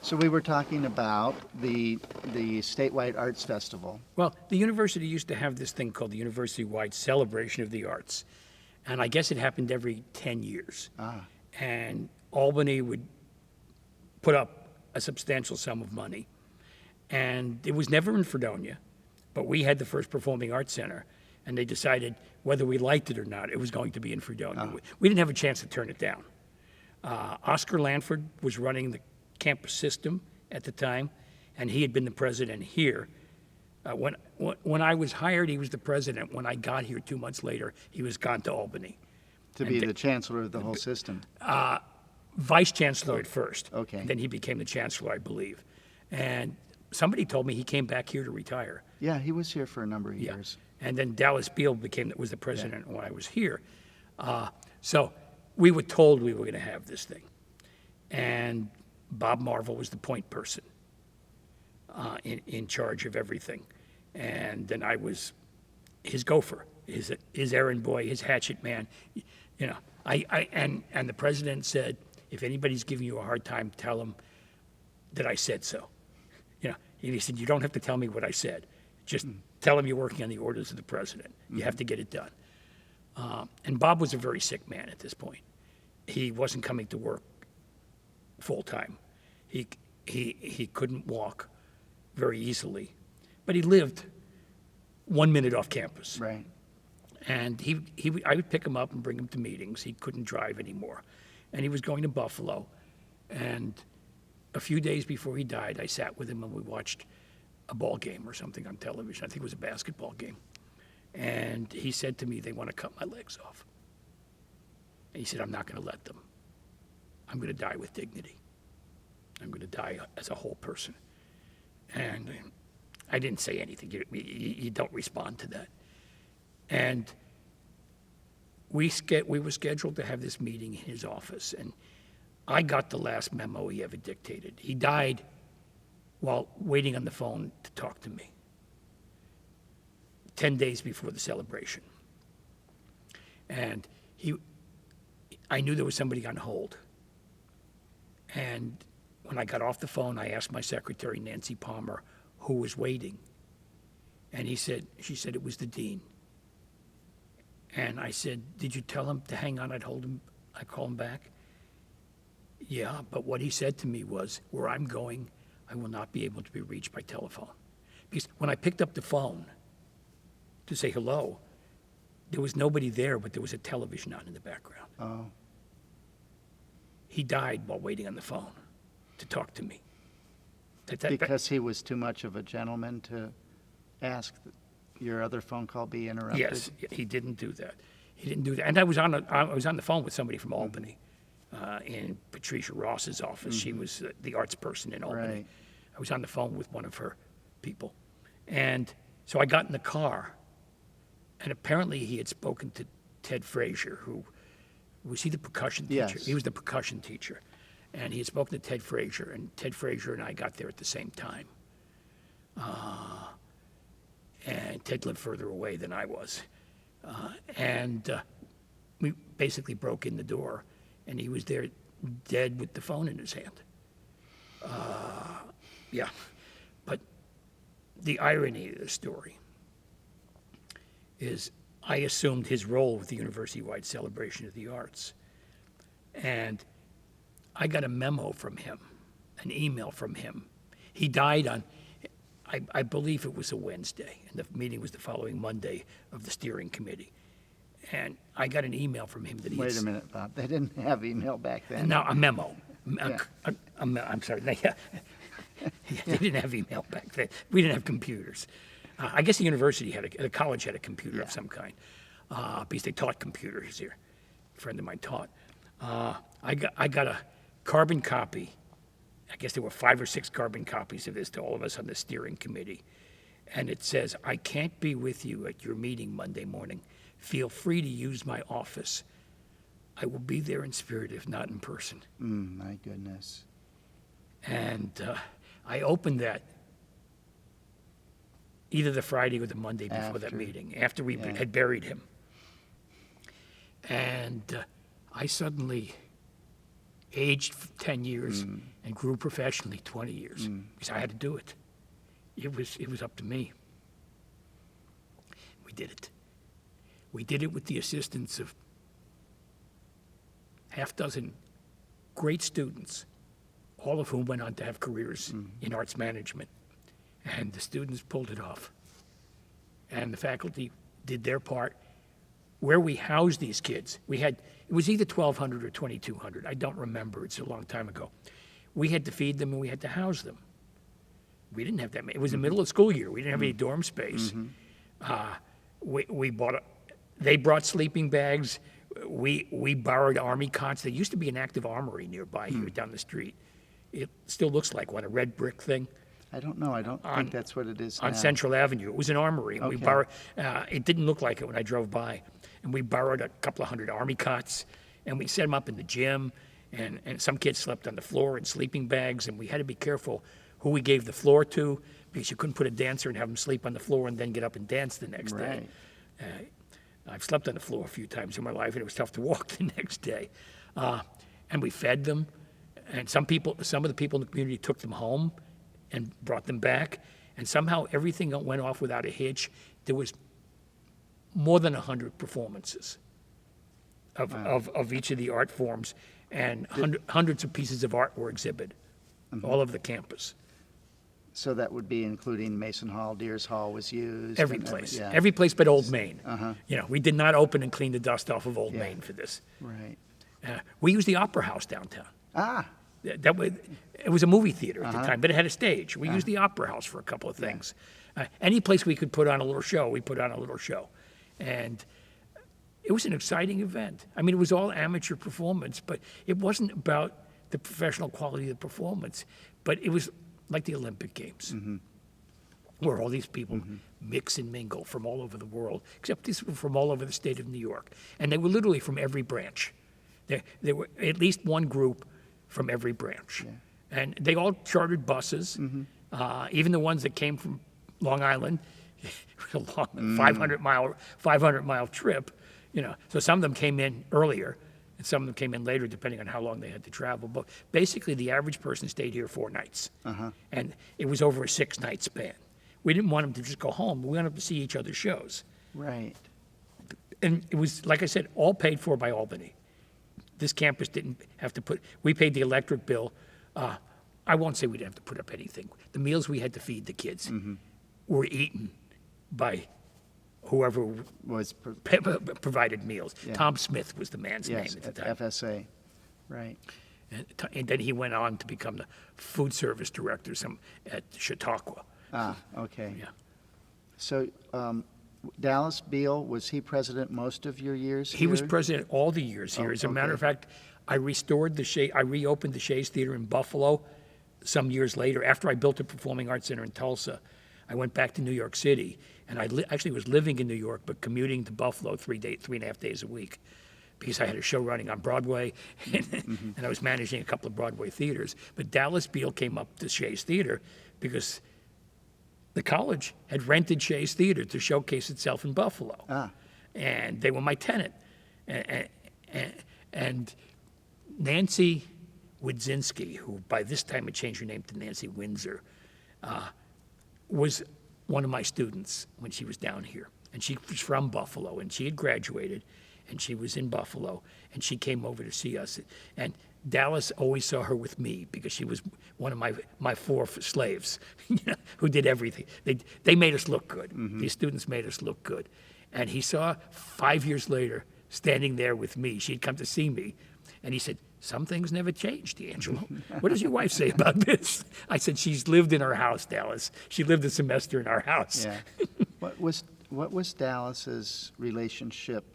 So we were talking about the Statewide Arts Festival. Well, the university used to have this thing called the University-Wide Celebration of the Arts. And I guess it happened every 10 years. And Albany would put up a substantial sum of money. And it was never in Fredonia, but we had the first performing arts center. And they decided whether we liked it or not, it was going to be in Fredonia. We didn't have a chance to turn it down. Oscar Lanford was running the campus system at the time, and he had been the president here. When I was hired, he was the president. When I got here 2 months later, he was gone to Albany. To be the chancellor of the whole system. Vice chancellor at first. Okay. Then he became the chancellor, I believe. And somebody told me he came back here to retire. Yeah, he was here for a number of years. And then Dallas Beal was the president when I was here. So we were told we were going to have this thing. And Bob Marvel was the point person in charge of everything. And then I was his gopher, his errand boy, his hatchet man. You know, and the president said, if anybody's giving you a hard time, tell them that I said so. You know, and he said, you don't have to tell me what I said. Just tell them you're working on the orders of the president. You have to get it done. And Bob was a very sick man at this point. He wasn't coming to work full time. He couldn't walk very easily, but he lived 1 minute off campus. Right. And I would pick him up and bring him to meetings. He couldn't drive anymore, and he was going to Buffalo. And a few days before he died, I sat with him and we watched a ball game or something on television. I think it was a basketball game. And he said to me, they want to cut my legs off. And he said, I'm not going to let them. I'm going to die with dignity. I'm going to die as a whole person. And I didn't say anything. You don't respond to that. And we were scheduled to have this meeting in his office, and I got the last memo he ever dictated. He died while waiting on the phone to talk to me 10 days before the celebration. And I knew there was somebody on hold. And when I got off the phone, I asked my secretary, Nancy Palmer, who was waiting. And she said it was the dean. And I said, did you tell him to hang on? I'd call him back. Yeah, but what he said to me was, where I'm going, I will not be able to be reached by telephone. Because when I picked up the phone to say hello, there was nobody there, but there was a television on in the background. Oh. He died while waiting on the phone to talk to me. Because he was too much of a gentleman to ask that your other phone call be interrupted? Yes, he didn't do that. He didn't do that. And I was on the phone with somebody from Albany in Patricia Ross's office. She was the arts person in Albany. Right. I was on the phone with one of her people. And so I got in the car, and apparently he had spoken to Ted Frazier, who was he the percussion teacher? Yes. He was the percussion teacher. And he had spoken to Ted Frazier, and Ted Frazier and I got there at the same time. And Ted lived further away than I was. We basically broke in the door, and he was there dead with the phone in his hand. Yeah. But the irony of the story is I assumed his role with the University-Wide Celebration of the Arts. And I got a memo from him, an email from him. He died on, I believe it was a Wednesday, and the meeting was the following Monday of the steering committee. And I got an email from him that he Wait a minute, Bob. They didn't have email back then. No, a memo. Yeah. I'm sorry. They didn't have email back then. We didn't have computers. I guess the university the college had a computer of some kind, because they taught computers here. A friend of mine taught. I got a carbon copy. I guess there were 5 or 6 carbon copies of this to all of us on the steering committee. And it says, I can't be with you at your meeting Monday morning. Feel free to use my office. I will be there in spirit, if not in person. My goodness. And I opened that either the Friday or the Monday before that meeting, after we had buried him. And I suddenly aged 10 years, and grew professionally 20 years because I had to do it. It was up to me. We did it. We did it with the assistance of half dozen great students, all of whom went on to have careers in arts management. And the students pulled it off. And the faculty did their part. Where we housed these kids, it was either 1,200 or 2,200. I don't remember. It's a long time ago. We had to feed them and we had to house them. We didn't have that many. It was the middle of school year. We didn't have any dorm space. They brought sleeping bags. We borrowed army cots. There used to be an active armory nearby here down the street. It still looks like one, a red brick thing. I don't know. I don't think that's what it is on now. Central Avenue. It was an armory. And we Okay. borrowed. It didn't look like it when I drove by. And we borrowed a couple of hundred army cots, and we set them up in the gym. And some kids slept on the floor in sleeping bags, and we had to be careful who we gave the floor to, because you couldn't put a dancer and have them sleep on the floor and then get up and dance the next day. I've slept on the floor a few times in my life, and it was tough to walk the next day. And we fed them, and some of the people in the community took them home and brought them back, and somehow everything went off without a hitch. There was more than 100 performances of each of the art forms, and hundreds of pieces of art were exhibited all over the campus. So that would be including Mason Hall, Deers Hall was used. Every and place. yeah. Every place but Old Main. We did not open and clean the dust off of Old Main for this. Right. We used the Opera House downtown. Ah, It was a movie theater at the time, but it had a stage. We used the Opera House for a couple of things. Any place we could put on a little show, we put on a little show. And it was an exciting event. I mean, it was all amateur performance, but it wasn't about the professional quality of the performance, but it was like the Olympic Games, where all these people mix and mingle from all over the world, except these were from all over the state of New York. And they were literally from every branch. There were at least one group from every branch. And they all chartered buses, even the ones that came from Long Island. It was a long 500-mile trip. So some of them came in earlier, and some of them came in later, depending on how long they had to travel. But basically, the average person stayed here 4 nights, and it was over a 6-night span. We didn't want them to just go home. We wanted them to see each other's shows. right. And it was, like I said, all paid for by Albany. This campus didn't have to we paid the electric bill. I won't say we didn't have to put up anything. The meals we had to feed the kids were eaten by whoever Was provided meals. Yeah. Tom Smith was the man's yes, name at the at time. FSA. Right. And then he went on to become the food service director at Chautauqua. Ah, okay. Yeah. So Dallas Beal, was he president most of your years He was here? president all the years here. As a matter of fact, I reopened the Shays Theater in Buffalo some years later. After I built a performing arts center in Tulsa, I went back to New York City, and I actually was living in New York, but commuting to Buffalo 3.5 days a week, because I had a show running on Broadway, and I was managing a couple of Broadway theaters. But Dallas Beal came up to Shays Theater because the college had rented Shays Theater to showcase itself in Buffalo. And they were my tenant. And Nancy Widzinski, who by this time had changed her name to Nancy Windsor, was one of my students when she was down here. And she was from Buffalo, and she had graduated, and she was in Buffalo, and she came over to see us. And Dallas always saw her with me because she was one of my 4 slaves, who did everything. They made us look good. These students made us look good. And he saw 5 years later, standing there with me, she'd come to see me, and he said, "Some things never change, D'Angelo. What does your wife say about this?" I said, "She's lived in our house, Dallas. She lived a semester in our house." Yeah. What was Dallas's relationship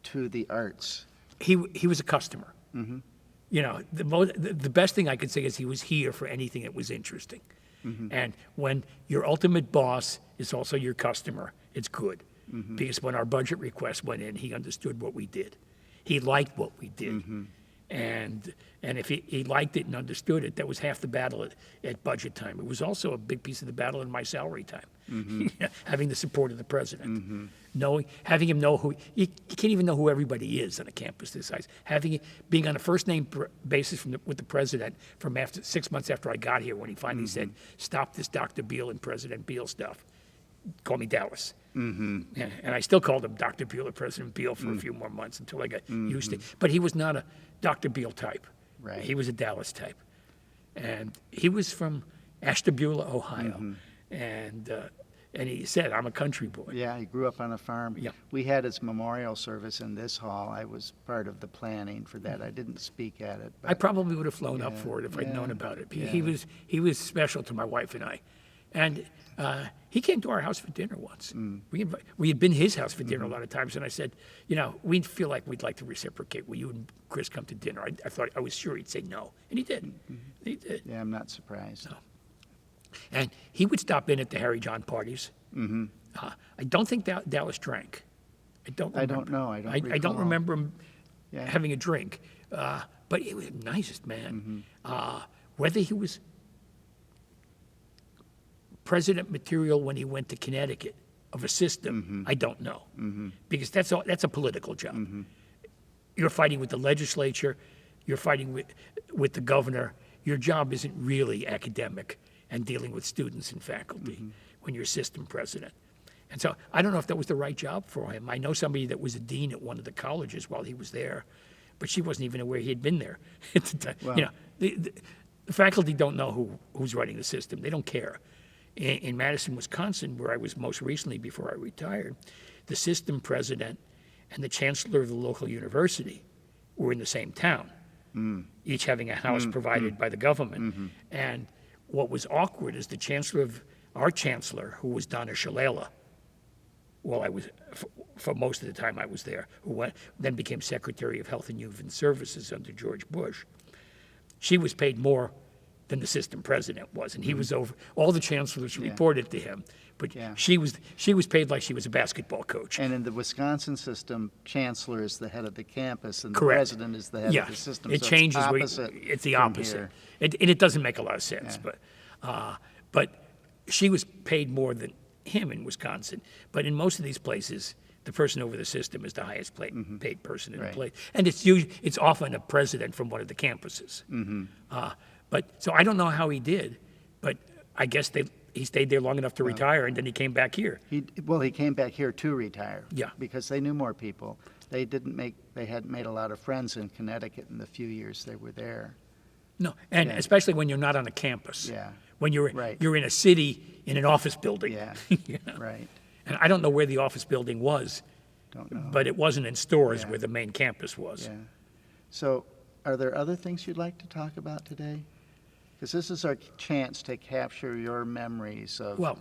to the arts? He was a customer. The best thing I could say is he was here for anything that was interesting. And when your ultimate boss is also your customer, it's good. Because when our budget request went in, he understood what we did. He liked what we did. And if he liked it and understood it, that was half the battle at budget time. It was also a big piece of the battle in my salary time, having the support of the president, having him know who you can't even know who everybody is on a campus this size. Being on a first name basis with the president from 6 months after I got here, when he finally said, "Stop this Dr. Beale and President Beale stuff. Call me Dallas." And I still called him Dr. Beale or President Beale for a few more months until I got used to it. But he was not a Dr. Beale type. Right. He was a Dallas type. And he was from Ashtabula, Ohio. And he said, "I'm a country boy." Yeah, he grew up on a farm. Yeah. We had his memorial service in this hall. I was part of the planning for that. I didn't speak at it. I probably would have flown up for it if I'd known about it. He was special to my wife and I. And he came to our house for dinner once. We had been to his house for dinner a lot of times, and I said, we feel like we'd like to reciprocate. Will you and Chris come to dinner? I was sure he'd say no, and he did. He did. Yeah, I'm not surprised. No. And he would stop in at the Harry John parties. I don't think Dallas drank. I don't know. I don't recall. remember him having a drink. But he was the nicest man. Whether he was president material when he went to Connecticut of a system, I don't know, because that's a political job. You're fighting with the legislature, you're fighting with the governor. Your job isn't really academic and dealing with students and faculty when you're system president. And so I don't know if that was the right job for him. I know somebody that was a dean at one of the colleges while he was there, but she wasn't even aware he had been there at the time. Well, the faculty don't know who's running the system. They don't care. In Madison, Wisconsin, where I was most recently before I retired, the system president and the chancellor of the local university were in the same town, each having a house provided by the government. And what was awkward is our chancellor, who was Donna Shalala, for most of the time I was there, who then became Secretary of Health and Human Services under George Bush, she was paid more than the system president was, and he was over. All the chancellors reported to him, but she was paid like she was a basketball coach. And in the Wisconsin system, chancellor is the head of the campus, and the Correct. president is the head of the system. It so changes. It's the from opposite, here. and it doesn't make a lot of sense. But she was paid more than him in Wisconsin. But in most of these places, the person over the system is the highest paid person in the place, and it's often a president from one of the campuses. So I don't know how he did, but I guess he stayed there long enough to retire, and then he came back here. He came back here to retire. Yeah. Because they knew more people. They hadn't made a lot of friends in Connecticut in the few years they were there. No, and especially when you're not on a campus. Yeah. When you're Right. in a city in an office building. Yeah. Right. And I don't know where the office building was, Don't know. but it wasn't in Stores Yeah. where the main campus was. Yeah. So, are there other things you'd like to talk about today? Because this is our chance to capture your memories of Well,